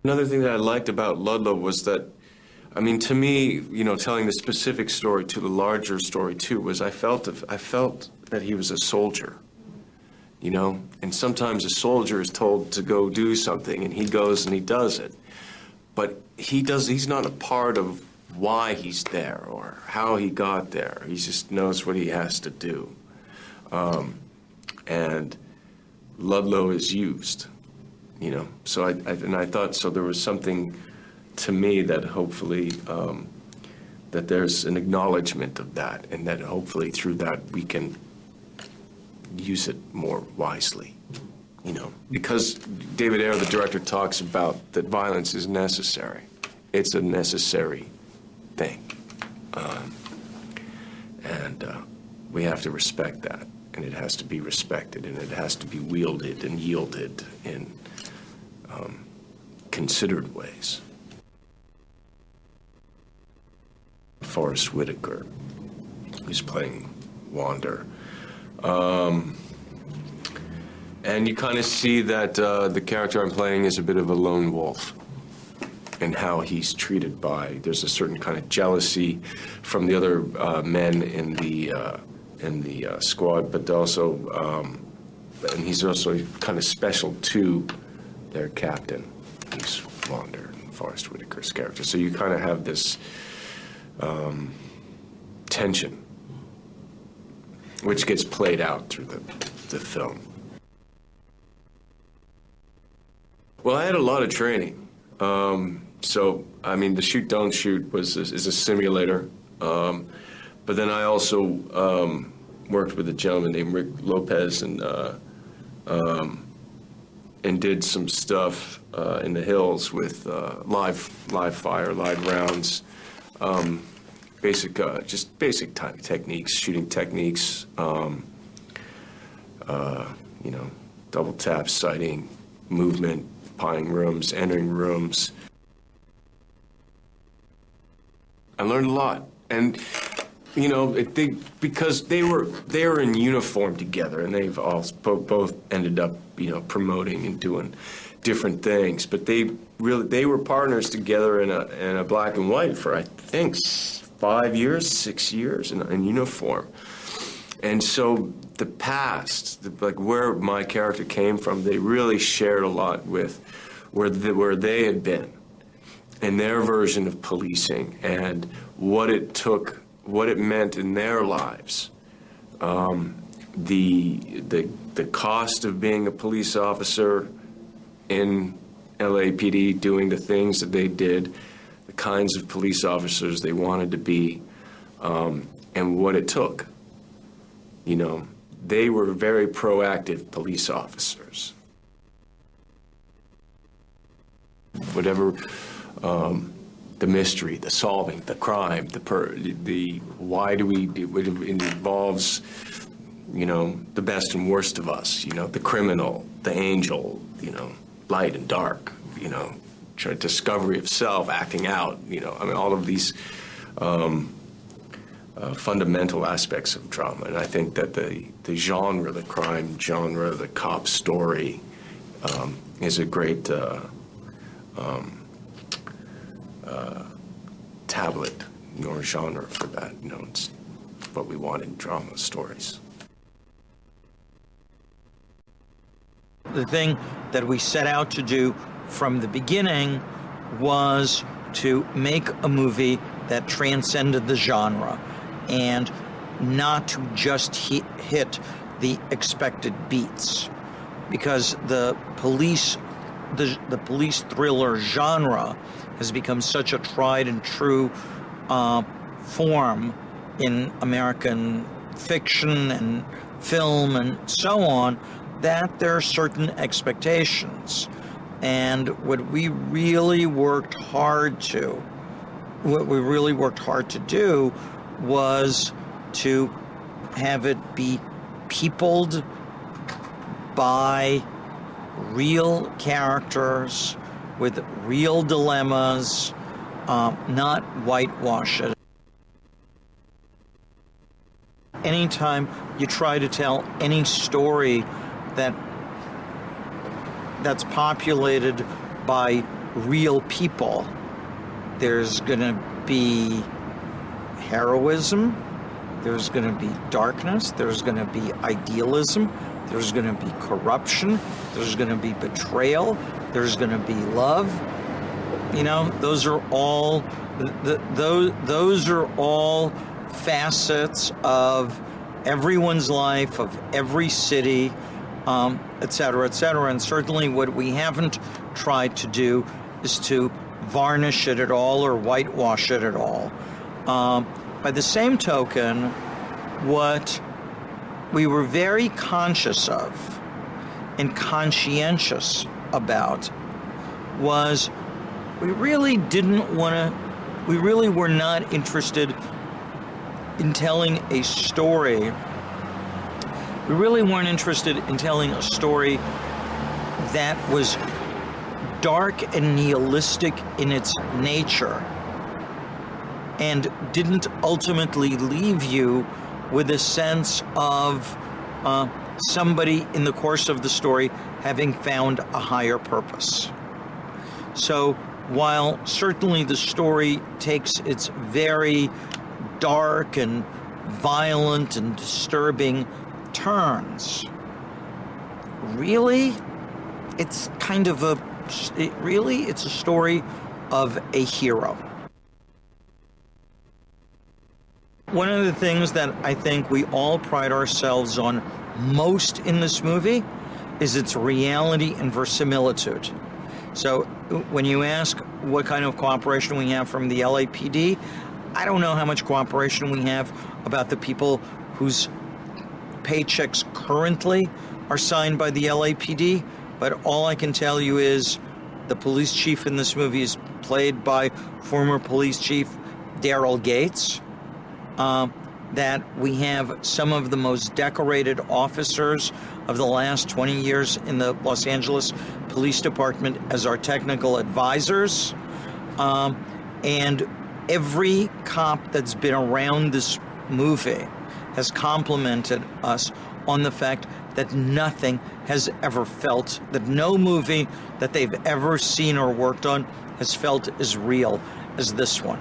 Another thing that I liked about Ludlow was that, I mean, to me, you know, telling the specific story to the larger story too, was I felt that he was a soldier, you know, and sometimes a soldier is told to go do something and he goes and he does it, but he's not a part of why he's there or how he got there. He just knows what he has to do, and Ludlow is used. You know, so I thought, so there was something to me that hopefully, that there's an acknowledgement of that, and that hopefully through that we can use it more wisely, you know. Because David Ayer, the director, talks about that violence is necessary. It's a necessary thing. And we have to respect that, and it has to be respected, and it has to be wielded and yielded in considered ways. Forrest Whitaker, who's playing Wander. And you kind of see that the character I'm playing is a bit of a lone wolf and how he's treated by, there's a certain kind of jealousy from the other men in the squad, but also, and he's also kind of special to their captain. He's Wander, Forrest Whitaker's character. So you kind of have this tension, which gets played out through the film. Well, I had a lot of training. So, I mean, the shoot, don't shoot is a simulator. But then I also worked with a gentleman named Rick Lopez and did some stuff in the hills with live fire, live rounds, just basic techniques, shooting techniques, you know, double tap, sighting, movement, pawing rooms, entering rooms. I learned a lot, and you know, because they were in uniform together, and they've all both ended up, you know, promoting and doing different things. But they were partners together in a black and white for, I think, 5 years, 6 years in uniform. And so the past, like where my character came from, they really shared a lot with where they had been and their version of policing and what it took, what it meant in their lives. The cost of being a police officer in LAPD, doing the things that they did, the kinds of police officers they wanted to be, and what it took. You know, they were very proactive police officers. Whatever the mystery, the solving, the crime, the why do we do it, involves, you know, the best and worst of us, you know, the criminal, the angel, you know, light and dark, you know, discovery of self, acting out, you know, I mean, all of these fundamental aspects of drama. And I think that the genre, the crime genre, the cop story is a great tablet or genre for that. You know, it's what we want in drama stories. The thing that we set out to do from the beginning was to make a movie that transcended the genre and not to just hit the expected beats, because the police thriller genre has become such a tried and true form in American fiction and film and so on, that there are certain expectations. And what we really worked hard to do was to have it be peopled by real characters with real dilemmas, not whitewash it. Anytime you try to tell any story that's populated by real people. There's going to be heroism, there's going to be darkness, there's going to be idealism, there's going to be corruption, there's going to be betrayal, there's going to be love. You know, those are all those are all facets of everyone's life, of every city, et cetera, et cetera. And certainly what we haven't tried to do is to varnish it at all or whitewash it at all. By the same token, what we were very conscious of and conscientious about was we really were not interested in telling a story. We really weren't interested in telling a story that was dark and nihilistic in its nature and didn't ultimately leave you with a sense of somebody in the course of the story having found a higher purpose. So while certainly the story takes its very dark and violent and disturbing turns, really, it's kind of it's a story of a hero. One of the things that I think we all pride ourselves on most in this movie is its reality and verisimilitude. So when you ask what kind of cooperation we have from the LAPD, I don't know how much cooperation we have about the people whose paychecks currently are signed by the LAPD, but all I can tell you is the police chief in this movie is played by former police chief Daryl Gates. That we have some of the most decorated officers of the last 20 years in the Los Angeles Police Department as our technical advisors. And every cop that's been around this movie has complimented us on the fact that nothing has ever felt, that no movie that they've ever seen or worked on has felt as real as this one.